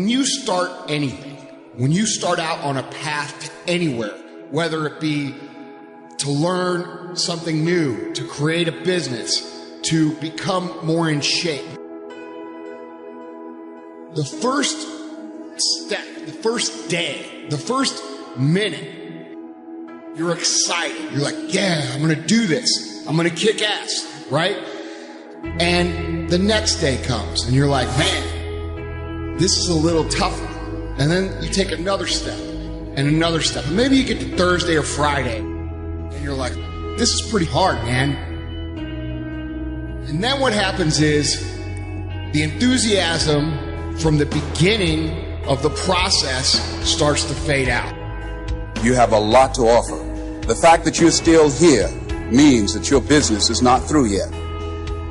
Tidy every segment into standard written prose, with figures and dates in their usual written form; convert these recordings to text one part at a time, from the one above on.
when you start anything, when you start out on a path to anywhere, whether it be to learn something new, to create a business, to become more in shape, the first step, the first day, the first minute, you're excited. You're like, yeah, I'm going to do this. I'm going to kick ass, right? And the next day comes and you're like, man, this is a little tougher. And then you take another step and another step. And maybe you get to Thursday or Friday and you're like, this is pretty hard, man. And then what happens is the enthusiasm from the beginning of the process starts to fade out. You have a lot to offer. The fact that you're still here means that your business is not through yet.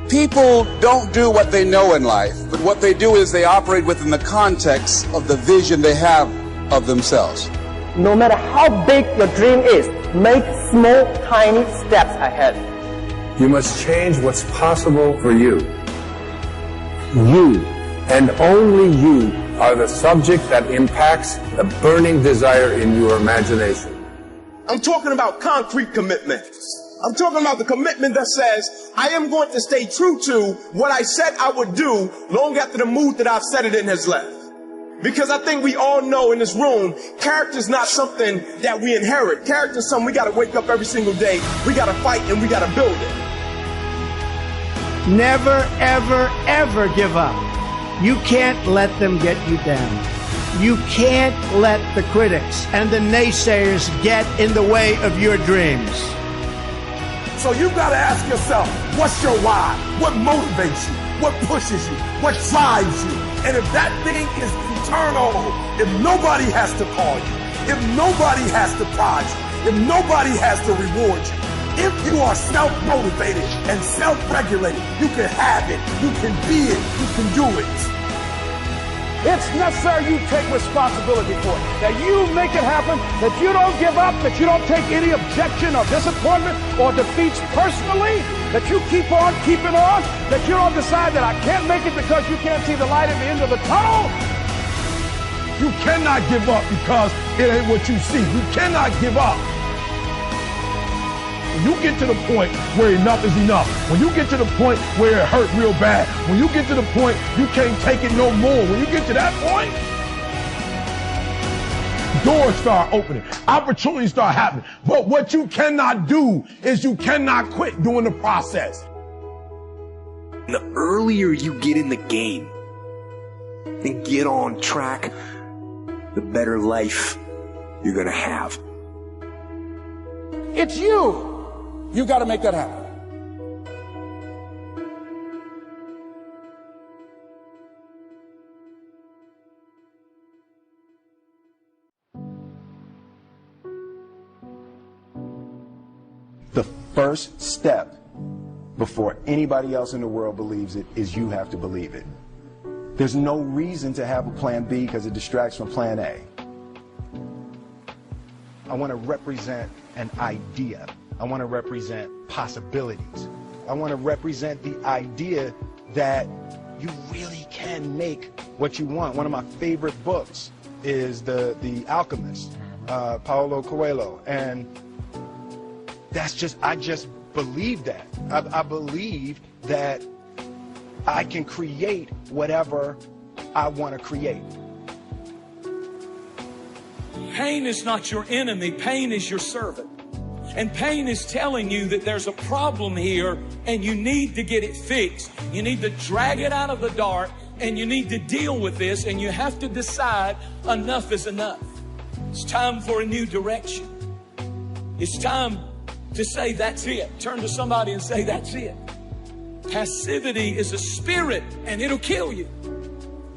People don't do what they know in life, but what they do is they operate within the context of the vision they have of themselves. No matter how big your dream is, make small, tiny steps ahead. You must change what's possible for you. You, and only you, are the subject that impacts the burning desire in your imagination. I'm talking about concrete commitment. I'm talking about the commitment that says, I am going to stay true to what I said I would do long after the mood that I've set it in has left. Because I think we all know in this room, character is not something that we inherit. Character is something we got to wake up every single day. We got to fight and we got to build it. Never, ever, ever give up. You can't let them get you down. You can't let the critics and the naysayers get in the way of your dreams. So you've got to ask yourself, what's your why? What motivates you? What pushes you? What drives you? And if that thing is eternal, if nobody has to call you, if nobody has to prize you, if nobody has to reward you, if you are self-motivated and self-regulated, you can have it, you can be it, you can do it. It's necessary you take responsibility for it, that you make it happen, that you don't give up, that you don't take any objection or disappointment or defeats personally, that you keep on keeping on, that you don't decide that I can't make it because you can't see the light at the end of the tunnel. You cannot give up because it ain't what you see. You cannot give up. When you get to the point where enough is enough, when you get to the point where it hurt real bad, when you get to the point you can't take it no more, when you get to that point, doors start opening, opportunities start happening. But what you cannot do is you cannot quit doing the process. The earlier you get in the game and get on track, the better life you're gonna have. It's you. You got to make that happen. The first step before anybody else in the world believes it is you have to believe it. There's no reason to have a plan B because it distracts from plan A. I want to represent an idea. I want to represent possibilities. I want to represent the idea that you really can make what you want. One of my favorite books is The Alchemist, Paulo Coelho. And I just believe that. I believe that I can create whatever I want to create. Pain is not your enemy. Pain is your servant. And pain is telling you that there's a problem here and you need to get it fixed. You need to drag it out of the dark and you need to deal with this, and you have to decide enough is enough. It's time for a new direction. It's time to say that's it. Turn to somebody and say that's it. Passivity is a spirit and it'll kill you.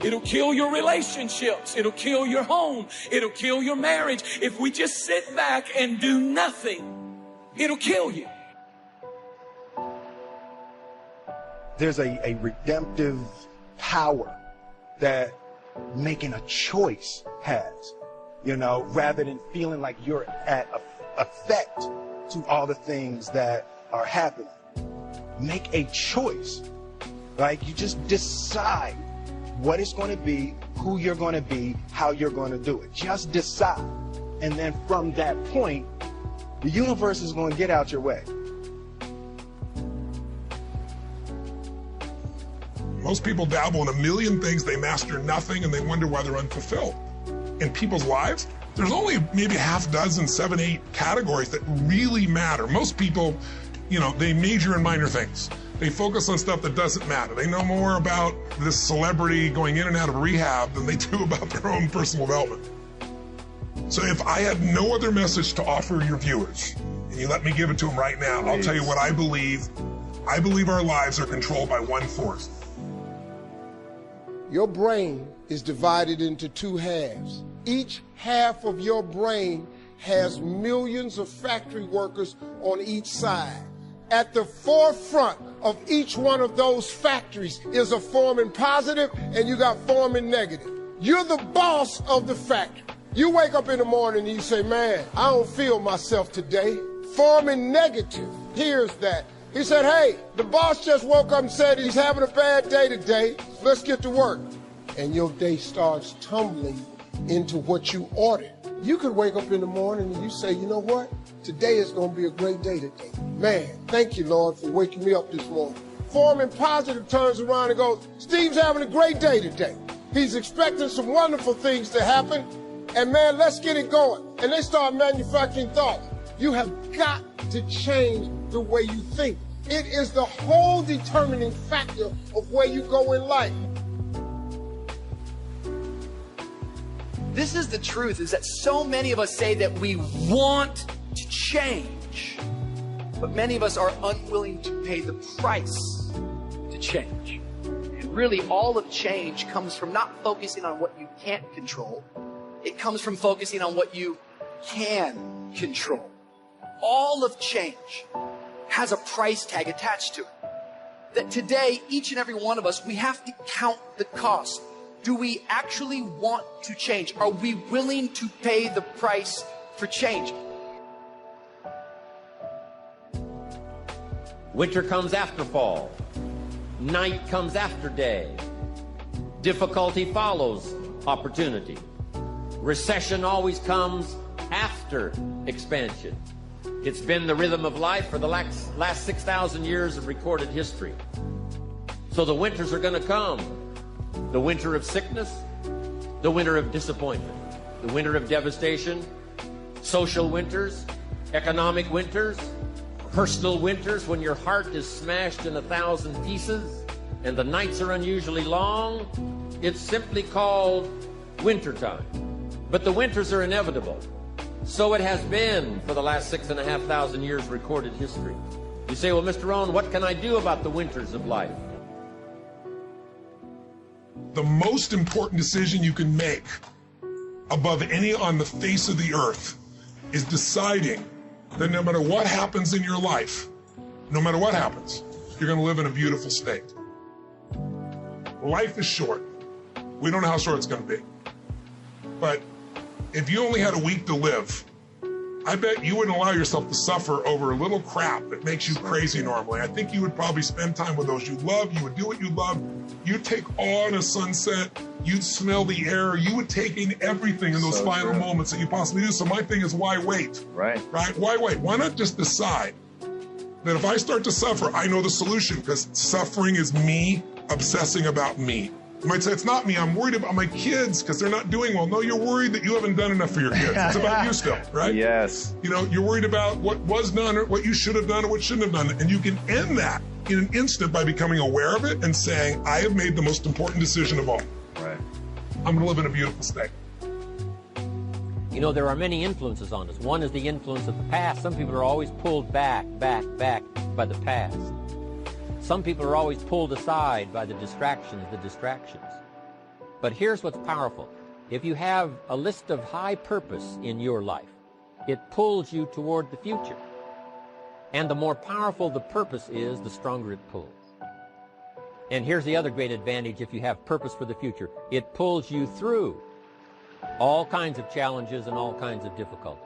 It'll kill your relationships. It'll kill your home. It'll kill your marriage. If we just sit back and do nothing, it'll kill you. There's a redemptive power that making a choice has, rather than feeling like you're at effect to all the things that are happening. Make a choice. Like, you just decide what it's going to be, who you're going to be, how you're going to do it. Just decide. And then from that point, the universe is going to get out your way. Most people dabble in a million things, they master nothing, and they wonder why they're unfulfilled. In people's lives, there's only maybe half dozen, 7, 8 categories that really matter. Most people, they major in minor things. They focus on stuff that doesn't matter. They know more about this celebrity going in and out of rehab than they do about their own personal development. So if I had no other message to offer your viewers, and you let me give it to them right now, I'll tell you what I believe. I believe our lives are controlled by one force. Your brain is divided into 2 halves. Each half of your brain has millions of factory workers on each side. At the forefront of each one of those factories is a forming positive, and you got forming negative. You're the boss of the factory. You wake up in the morning and you say, man, I don't feel myself today. Forming negative hears that. He said, hey, the boss just woke up and said he's having a bad day today. Let's get to work. And your day starts tumbling into what you ordered. You could wake up in the morning and you say, you know what? Today is going to be a great day today. Man, thank you, Lord, for waking me up this morning. Forming positive turns around and goes, Steve's having a great day today. He's expecting some wonderful things to happen. And man, let's get it going. And they start manufacturing thoughts. You have got to change the way you think. It is the whole determining factor of where you go in life. This is the truth, is that so many of us say that we want to change, but many of us are unwilling to pay the price to change. And really, all of change comes from not focusing on what you can't control. It comes from focusing on what you can control. All of change has a price tag attached to it. That today, each and every one of us, we have to count the cost. Do we actually want to change? Are we willing to pay the price for change? Winter comes after fall. Night comes after day. Difficulty follows opportunity. Recession always comes after expansion. It's been the rhythm of life for the last 6,000 years of recorded history. So the winters are going to come. The winter of sickness, the winter of disappointment, the winter of devastation, social winters, economic winters, personal winters when your heart is smashed in 1,000 pieces and the nights are unusually long. It's simply called wintertime. But the winters are inevitable. So it has been for the last 6,500 years recorded history. You say, well, Mr. Rohn, what can I do about the winters of life? The most important decision you can make above any on the face of the earth is deciding that no matter what happens in your life, no matter what happens, you're going to live in a beautiful state. Life is short. We don't know how short it's going to be. But if you only had a week to live, I bet you wouldn't allow yourself to suffer over a little crap that makes you crazy normally. I think you would probably spend time with those you love. You would do what you love. You'd take on a sunset. You'd smell the air. You would take in everything in those final moments that you possibly do. So my thing is, why wait? Right? Why wait? Why not just decide that if I start to suffer, I know the solution, because suffering is me obsessing about me. You might say, it's not me, I'm worried about my kids because they're not doing well. No, you're worried that you haven't done enough for your kids. It's about you still, right? Yes. You know, you're worried about what was done or what you should have done or what shouldn't have done. And you can end that in an instant by becoming aware of it and saying, I have made the most important decision of all. Right. I'm going to live in a beautiful state. You know, there are many influences on us. One is the influence of the past. Some people are always pulled back by the past. Some people are always pulled aside by the distractions. But here's what's powerful. If you have a list of high purpose in your life, it pulls you toward the future. And the more powerful the purpose is, the stronger it pulls. And here's the other great advantage if you have purpose for the future. It pulls you through all kinds of challenges and all kinds of difficulties.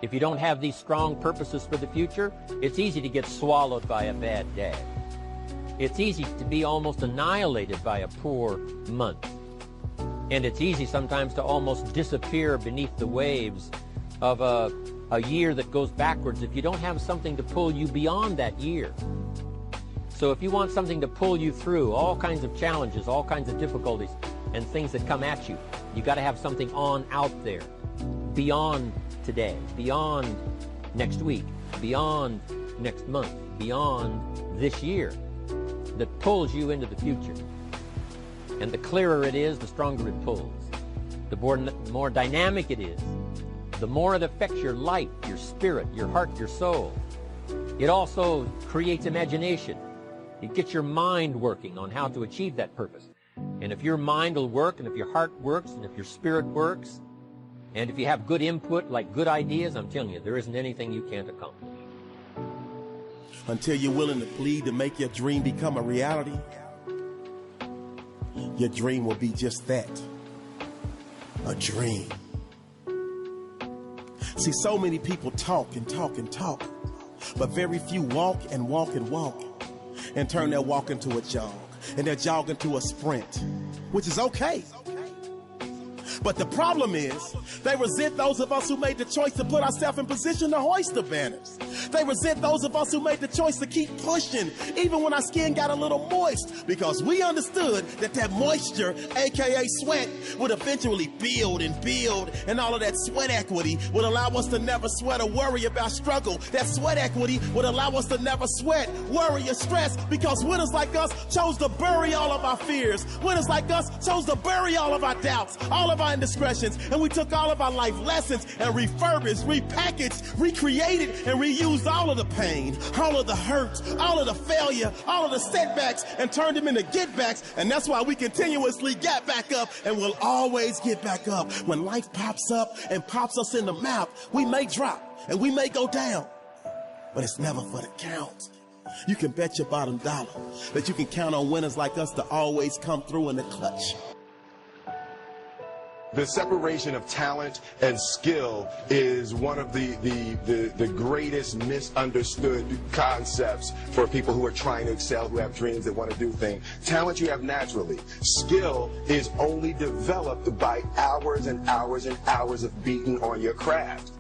If you don't have these strong purposes for the future, it's easy to get swallowed by a bad day. It's easy to be almost annihilated by a poor month. And it's easy sometimes to almost disappear beneath the waves of a year that goes backwards if you don't have something to pull you beyond that year. So if you want something to pull you through all kinds of challenges, all kinds of difficulties, and things that come at you, you got to have something on out there, beyond today, beyond next week, beyond next month, beyond this year, that pulls you into the future. And the clearer it is, the stronger it pulls. The more dynamic it is, the more it affects your life, your spirit, your heart, your soul. It also creates imagination. It gets your mind working on how to achieve that purpose. And if your mind will work, and if your heart works, and if your spirit works, and if you have good input, like good ideas, I'm telling you, there isn't anything you can't accomplish. Until you're willing to bleed to make your dream become a reality, your dream will be just that, a dream. See, so many people talk and talk and talk, but very few walk and walk and walk and turn their walk into a jog and their jog into a sprint, which is okay. But the problem is, they resent those of us who made the choice to put ourselves in position to hoist the banners. They resent those of us who made the choice to keep pushing, even when our skin got a little moist, because we understood that that moisture, aka sweat, would eventually build, and all of that sweat equity would allow us to never sweat or worry about struggle. That sweat equity would allow us to never sweat, worry, or stress, because winners like us chose to bury all of our fears. Winners like us chose to bury all of our doubts, all of our indiscretions, and we took all of our life lessons and refurbished, repackaged, recreated, and reused all of the pain, all of the hurt, all of the failure, all of the setbacks, and turned them into get-backs. And that's why we continuously get back up and will always get back up. When life pops up and pops us in the mouth, we may drop and we may go down, but it's never for the count. You can bet your bottom dollar that you can count on winners like us to always come through in the clutch. The separation of talent and skill is one of the greatest misunderstood concepts for people who are trying to excel, who have dreams, that want to do things. Talent you have naturally. Skill is only developed by hours and hours and hours of beating on your craft.